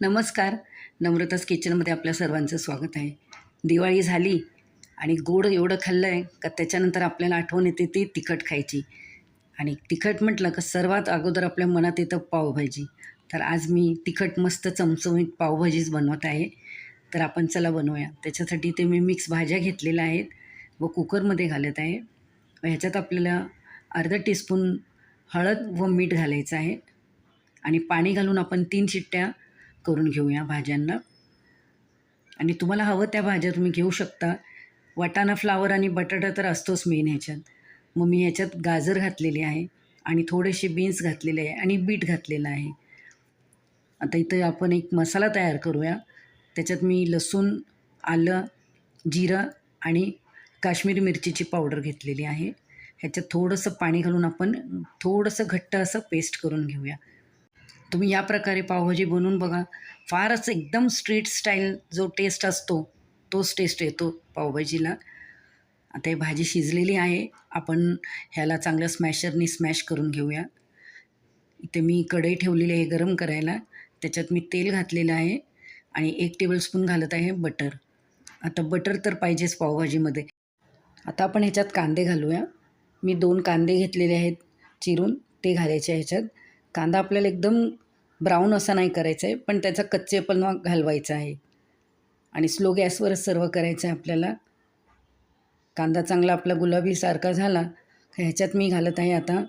नमस्कार. नम्रताच किचनमध्ये आपल्या सर्वांचं स्वागत आहे. दिवाळी झाली आणि गोड एवढं खाल्लं आहे का त्याच्यानंतर आपल्याला आठवण येते ती तिखट खायची. आणि तिखट म्हटलं का सर्वात अगोदर आपल्या मनात येतं पावभाजी. तर आज मी तिखट मस्त चमचमीत पावभाजीच बनवत आहे. तर आपण चला बनवूया. त्याच्यासाठी ते मी मिक्स भाज्या घेतलेल्या आहेत व कुकरमध्ये घालत आहे. ह्याच्यात आपल्याला अर्धा टीस्पून हळद व मीठ घालायचं आहे आणि पाणी घालून आपण 3 शिट्ट्या करून घेऊया भाज्यांना. आणि तुम्हाला हवं त्या भाज्या तुम्ही घेऊ शकता. वाटाणा, फ्लावर आणि बटाटा तर असतोच मेन ह्याच्यात. मग मी ह्याच्यात गाजर घातलेली आहे आणि थोडेसे बीन्स घातलेले आहे आणि बीट घातलेलं आहे. आता इथं आपण एक मसाला तयार करूया. त्याच्यात मी लसूण, आलं, जिरं आणि काश्मीरी मिरचीची पावडर घेतलेली आहे. ह्याच्यात थोडंसं पाणी घालून आपण थोडंसं घट्ट असं पेस्ट करून घेऊया. तुम्ही या प्रकारे पावभाजी बनवून बघा. फारच एकदम स्ट्रीट स्टाईल जो टेस्ट असतो तोच टेस्ट येतो पावभाजीला. आता ही भाजी शिजलेली आहे. आपण ह्याला चांगलं स्मॅशरनी स्मॅश करून घेऊया. इथे मी कढई ठेवलेली आहे गरम करायला. त्याच्यात मी तेल घातलेलं आहे आणि 1 टेबलस्पून घालत आहे बटर. आता बटर तर पाहिजेच पावभाजीमध्ये. आता आपण ह्याच्यात कांदे घालूया. मी 2 कांदे घेतलेले आहेत चिरून, ते घालायचे ह्याच्यात. कांदा आपल्याला एकदम ब्राऊन असा नाही करायचा आहे, पण त्याचा कच्चेपणा घालवायचा आहे आणि स्लो गॅसवरच सर्व करायचं आहे आपल्याला. कांदा चांगला आपला गुलाबीसारखा झाला की ह्याच्यात मी घालत आहे आता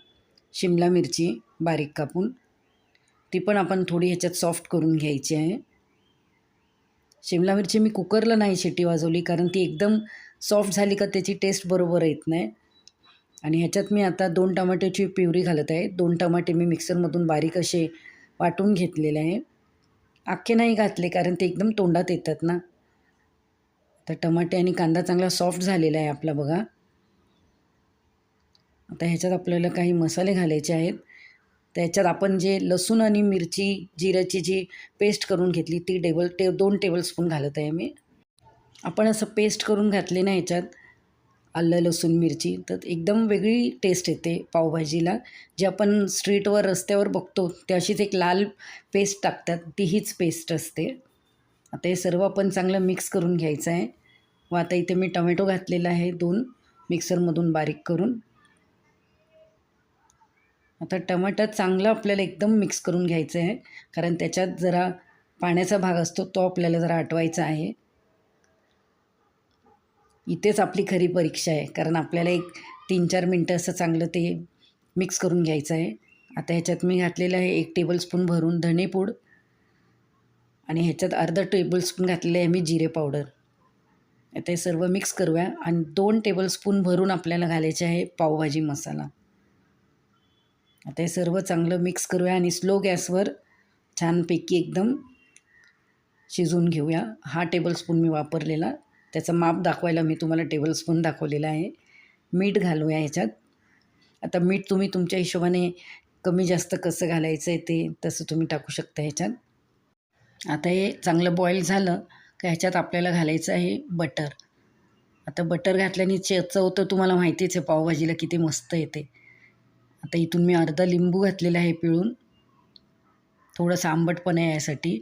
शिमला मिरची बारीक कापून. ती पण आपण थोडी ह्याच्यात सॉफ्ट करून घ्यायची आहे. शिमला मिरची मी कुकरला नाही शिट्टी वाजवली, कारण ती एकदम सॉफ्ट झाली का त्याची टेस्ट बरोबर येत नाही. आणि ह्याच्यात मी आता 2 टमाट्याची प्युरी घालत आहे. 2 टमाटे मी मिक्सरमधून बारीक असे वाटून घेतलेले आहे. अख्खे नाही घातले कारण ते एकदम तोंडात येतात ना. तर टमाटे आणि कांदा चांगला सॉफ्ट झालेला आहे आपला बघा. आता ह्याच्यात आपल्याला काही मसाले घालायचे आहेत. त्याच्यात आपण जे लसूण आणि मिरची जिऱ्याची जी पेस्ट करून घेतली ती 2 टेबलस्पून घालत आहे मी. आपण असं पेस्ट करून घातले ना ह्याच्यात आलं, लसूण, मिरची, तर एकदम वेगळी टेस्ट येते पावभाजीला. जे आपण स्ट्रीटवर रस्त्यावर बघतो ते अशीच एक लाल पेस्ट टाकतात, ती हीच पेस्ट असते. आता हे सर्व आपण चांगलं मिक्स करून घ्यायचं आहे. व आता इथे मी टोमॅटो घातलेला आहे 2 मिक्सरमधून बारीक करून. आता टमाटर चांगलं आपल्याला एकदम मिक्स करून घ्यायचं आहे, कारण त्याच्यात जरा पाण्याचा भाग असतो तो आपल्याला जरा आटवायचा आहे. इथेच आपली खरी परीक्षा आहे, कारण आपल्याला एक 3-4 मिनटं असं चांगलं ते मिक्स करून घ्यायचं आहे. आता ह्याच्यात मी घातलेलं आहे 1 टेबलस्पून भरून धणेपूड आणि ह्याच्यात अर्धा टेबलस्पून घातलेलं आहे मी जिरे पावडर. आता हे सर्व मिक्स करूया आणि 2 टेबलस्पून भरून आपल्याला घालायचे आहे पावभाजी मसाला. आता हे सर्व चांगलं मिक्स करूया आणि स्लो गॅसवर छानपैकी एकदम शिजवून घेऊया. हा टेबलस्पून मी वापरलेला, त्याचं माप दाखवायला मी तुम्हाला टेबलस्पून दाखवलेला आहे. मीठ घालूया ह्याच्यात. आता मीठ तुम्ही तुमच्या हिशोबाने कमी जास्त कसं घालायचं आहे ते तसं तुम्ही टाकू शकता ह्याच्यात. आता हे चांगलं बॉईल झालं का ह्याच्यात आपल्याला घालायचं आहे बटर. आता बटर घातल्याने चव तर तुम्हाला माहितीच आहे पावभाजीला किती मस्त येते. आता इथून मी अर्धा लिंबू घातलेला आहे पिळून, थोडंसं आंबटपणा यासाठी.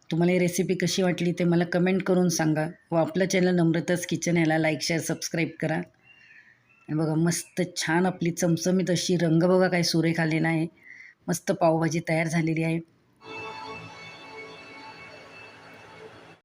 तुम्हाला ही रेसिपी कशी वाटली ते मला कमेंट करून सांगा व आपलं चॅनल नम्रताच किचन ह्याला लाईक, शेअर, सबस्क्राईब करा. आणि बघा मस्त छान आपली चमचमीत अशी रंग बघा काय सुरेख आलेला आहे. मस्त पावभाजी तयार झालेली आहे.